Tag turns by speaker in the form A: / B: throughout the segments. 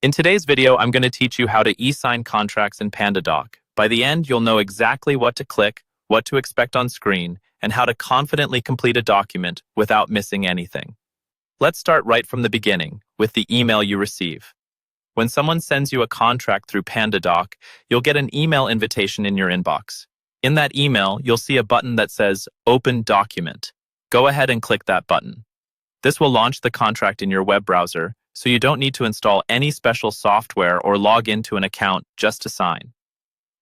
A: In today's video, I'm going to teach you how to e-sign contracts in Pandadoc. By the end, you'll know exactly what to click, what to expect on screen, and how to confidently complete a document without missing anything. Let's start right from the beginning, with the email you receive. When someone sends you a contract through Pandadoc, you'll get an email invitation in your inbox. In that email, you'll see a button that says Open Document. Go ahead and click that button. This will launch the contract in your web browser, so you don't need to install any special software or log into an account just to sign.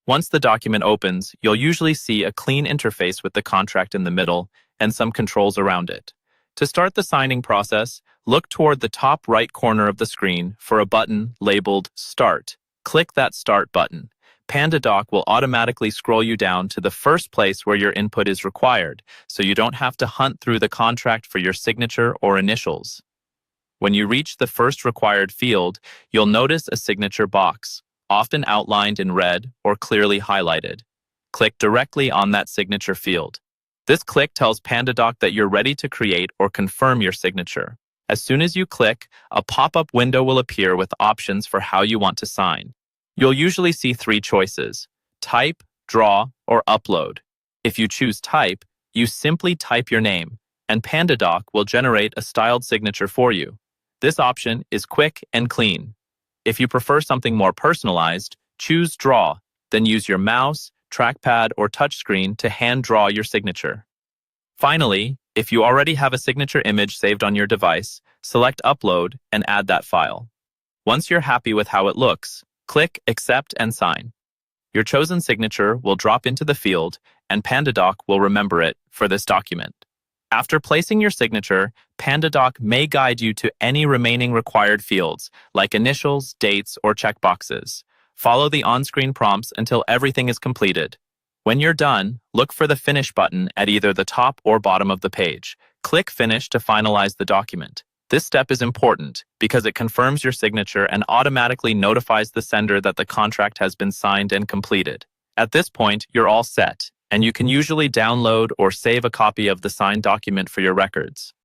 A: Once the document opens, you'll usually see a clean interface with the contract in the middle and some controls around it. To start the signing process, look toward the top right corner of the screen for a button labeled Start. Click that Start button. Pandadoc will automatically scroll you down to the first place where your input is required, so you don't have to hunt through the contract for your signature or initials. When you reach the first required field, you'll notice a signature box, often outlined in red or clearly highlighted. Click directly on that signature field. This click tells Pandadoc that you're ready to create or confirm your signature. As soon as you click, a pop-up window will appear with options for how you want to sign. You'll usually see three choices: type, draw, or upload. If you choose type, you simply type your name, and Pandadoc will generate a styled signature for you. This option is quick and clean. If you prefer something more personalized, choose draw, then use your mouse, trackpad, or touchscreen to hand draw your signature. Finally, if you already have a signature image saved on your device, select Upload and add that file. Once you're happy with how it looks, click Accept and Sign. Your chosen signature will drop into the field, and Pandadoc will remember it for this document. After placing your signature, Pandadoc may guide you to any remaining required fields, like initials, dates, or checkboxes. Follow the on-screen prompts until everything is completed. When you're done, look for the Finish button at either the top or bottom of the page. Click Finish to finalize the document. This step is important because it confirms your signature and automatically notifies the sender that the contract has been signed and completed. At this point, you're all set, and you can usually download or save a copy of the signed document for your records.